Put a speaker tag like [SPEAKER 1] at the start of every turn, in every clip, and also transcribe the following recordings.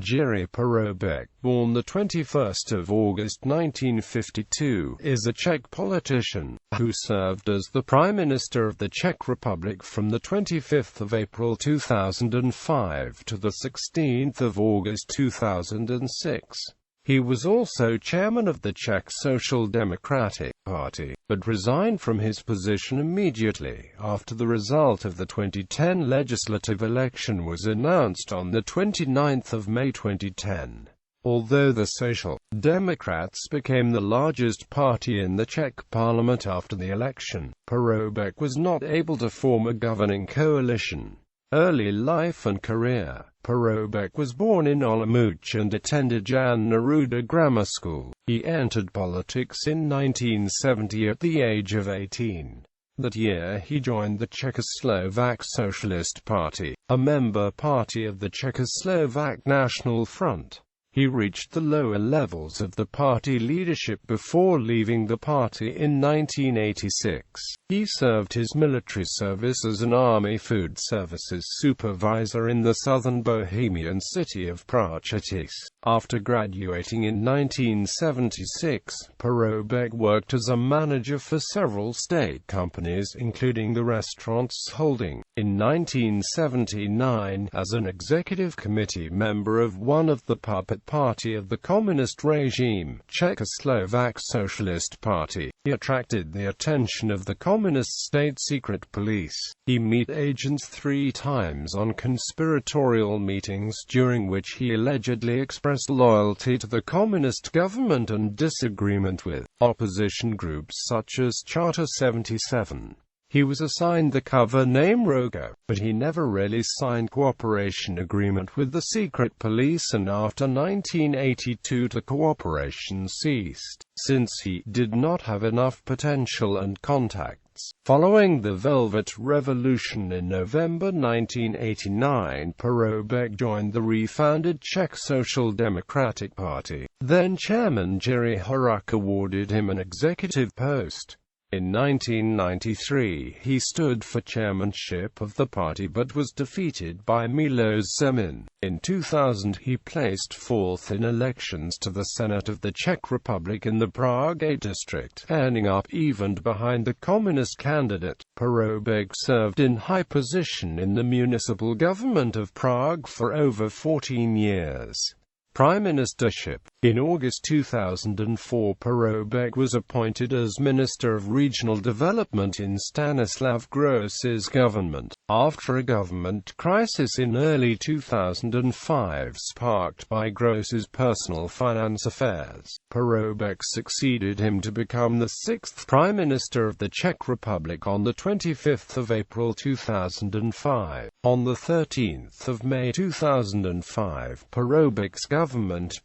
[SPEAKER 1] Jiří Paroubek, born 21 August 1952, is a Czech politician, who served as the Prime Minister of the Czech Republic from 25 April 2005 to 16 August 2006. He was also chairman of the Czech Social Democratic Party, but resigned from his position immediately after the result of the 2010 legislative election was announced on 29 May 2010. Although the Social Democrats became the largest party in the Czech parliament after the election, Paroubek was not able to form a governing coalition. Early life and career. Paroubek was born in Olomouc and attended Jan Neruda Grammar School. He entered politics in 1970 at the age of 18. That year he joined the Czechoslovak Socialist Party, a member party of the Czechoslovak National Front. He reached the lower levels of the party leadership before leaving the party in 1986. He served his military service as an army food services supervisor in the southern Bohemian city of Prachatic. After graduating in 1976, Paroubek worked as a manager for several state companies, including the Restaurants Holding. In 1979, as an executive committee member of one of the puppet party of the communist regime, Czechoslovak Socialist Party, he attracted the attention of the communist state secret police. He met agents 3 times on conspiratorial meetings during which he allegedly expressed loyalty to the communist government and disagreement with opposition groups such as Charter 77. He was assigned the cover name Rogo, but he never really signed cooperation agreement with the secret police, and after 1982 the cooperation ceased, since he did not have enough potential and contacts. Following the Velvet Revolution in November 1989, Paroubek joined the refounded Czech Social Democratic Party. Then Chairman Jiří Paroubek awarded him an executive post. In 1993, he stood for chairmanship of the party but was defeated by Miloš Zeman. In 2000, he placed 4th in elections to the Senate of the Czech Republic in the Prague 8 district, ending up even behind the communist candidate. Paroubek served in high position in the municipal government of Prague for over 14 years. Prime Ministership. In August 2004, Paroubek was appointed as Minister of Regional Development in Stanislav Gross's government, after a government crisis in early 2005 sparked by Gross's personal finance affairs. Paroubek succeeded him to become the 6th Prime Minister of the Czech Republic on 25 April 2005. On 13 May 2005, Paroubek's government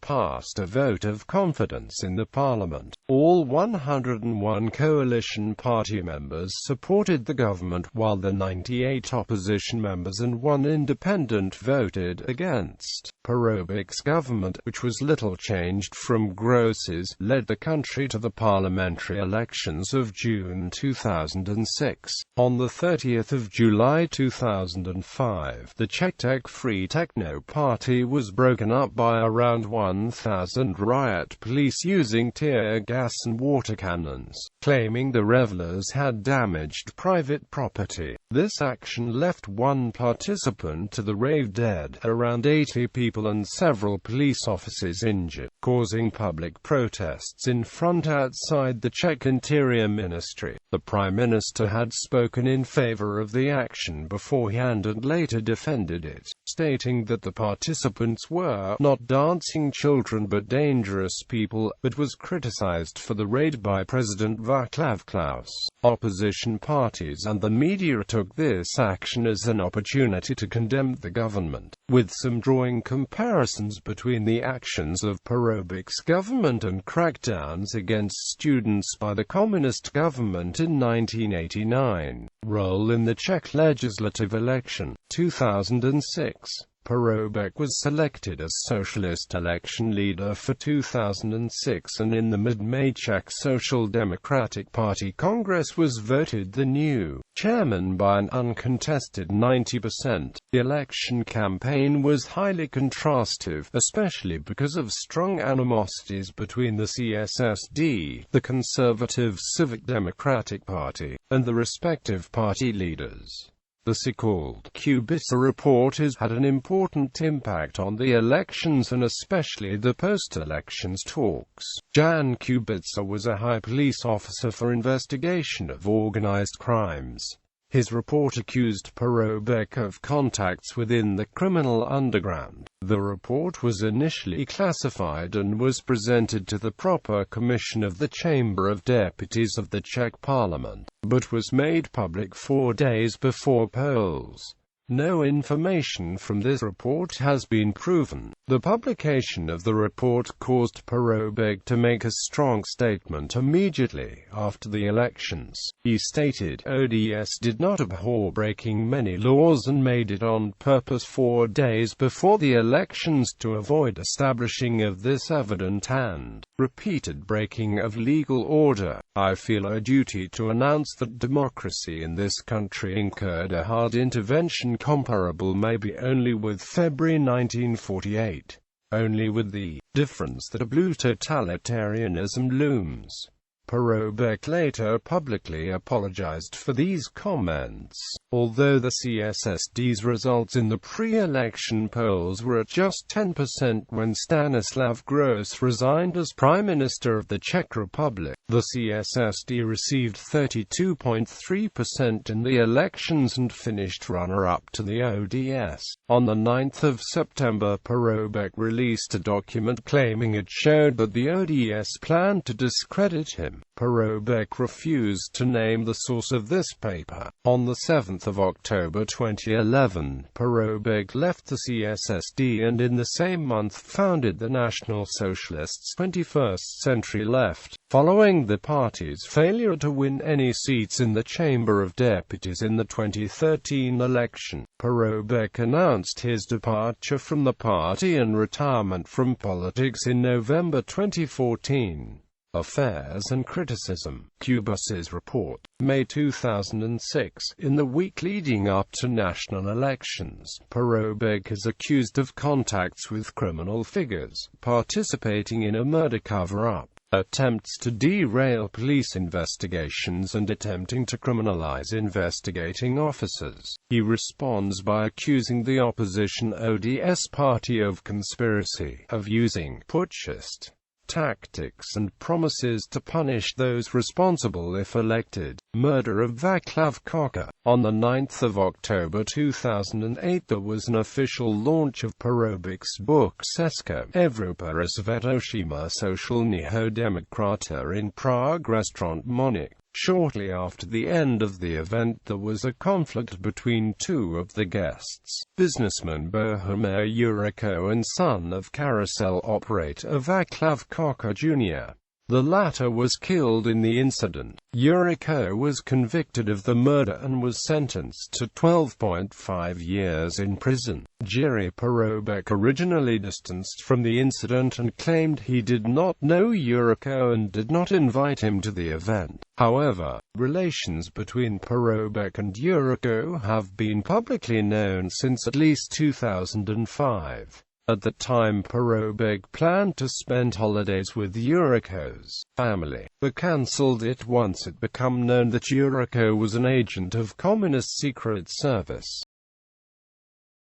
[SPEAKER 1] passed a vote of confidence in the parliament. All 101 coalition party members supported the government, while the 98 opposition members and 1 independent voted against. Paroubek's government, which was little changed from Gross's, led the country to the parliamentary elections of June 2006. On 30 July 2005, the Czech Tech Free Techno Party was broken up by around 1,000 riot police using tear gas and water cannons, claiming the revelers had damaged private property. This action left 1 participant to the rave dead, around 80 people and several police officers injured, causing public protests in front outside the Czech Interior Ministry. The Prime Minister had spoken in favor of the action beforehand and later defended it, stating that the participants were not dancing children but dangerous people, but was criticized for the raid by President Václav Klaus. Opposition parties and the media took this action as an opportunity to condemn the government, with some drawing comparisons between the actions of Paroubek's government and crackdowns against students by the communist government in 1989. Role in the Czech legislative election, 2006. Paroubek was selected as Socialist election leader for 2006, and in the mid-May Czech Social Democratic Party Congress was voted the new chairman by an uncontested 90%. The election campaign was highly contrastive, especially because of strong animosities between the CSSD, the Conservative Civic Democratic Party, and the respective party leaders. The so-called Kubica report has had an important impact on the elections and especially the post-elections talks. Jan Kubica was a high police officer for investigation of organized crimes. His report accused Paroubek of contacts within the criminal underground. The report was initially classified and was presented to the proper commission of the Chamber of Deputies of the Czech Parliament, but was made public 4 days before polls. No information from this report has been proven. The publication of the report caused Paroubek to make a strong statement immediately after the elections. He stated ODS did not abhor breaking many laws and made it on purpose 4 days before the elections to avoid establishing of this evident and repeated breaking of legal order. I feel a duty to announce that democracy in this country incurred a hard intervention comparable maybe only with February 1948. Only with the difference that a blue totalitarianism looms. Paroubek later publicly apologized for these comments. Although the CSSD's results in the pre-election polls were at just 10% when Stanislav Gross resigned as Prime Minister of the Czech Republic, the CSSD received 32.3% in the elections and finished runner-up to the ODS. On the 9th of September, Paroubek released a document claiming it showed that the ODS planned to discredit him. Paroubek refused to name the source of this paper. On the 7th of October 2011, Paroubek left the CSSD and in the same month founded the National Socialists' 21st Century Left. Following the party's failure to win any seats in the Chamber of Deputies in the 2013 election, Paroubek announced his departure from the party and retirement from politics in November 2014. Affairs and Criticism. Kubica's report. May 2006. In the week leading up to national elections, Paroubek is accused of contacts with criminal figures, participating in a murder cover-up, attempts to derail police investigations and attempting to criminalize investigating officers. He responds by accusing the opposition ODS party of conspiracy, of using putschist tactics and promises to punish those responsible if elected. Murder of Václav Koka. On the 9th of October 2008 there was an official launch of Paroubek's book Česká Evropa Světošíma sociálního demokrata in Prague restaurant Monik. Shortly after the end of the event there was a conflict between two of the guests, businessman Bohumir Jurečka and son of carousel operator Václav Koka Jr. The latter was killed in the incident. Jurečka was convicted of the murder and was sentenced to 12.5 years in prison. Jiří Paroubek originally distanced from the incident and claimed he did not know Jurečka and did not invite him to the event. However, relations between Paroubek and Jurečka have been publicly known since at least 2005. At the time Paroubek planned to spend holidays with Jurečka's family, but cancelled it once it became known that Jurečka was an agent of Communist Secret Service.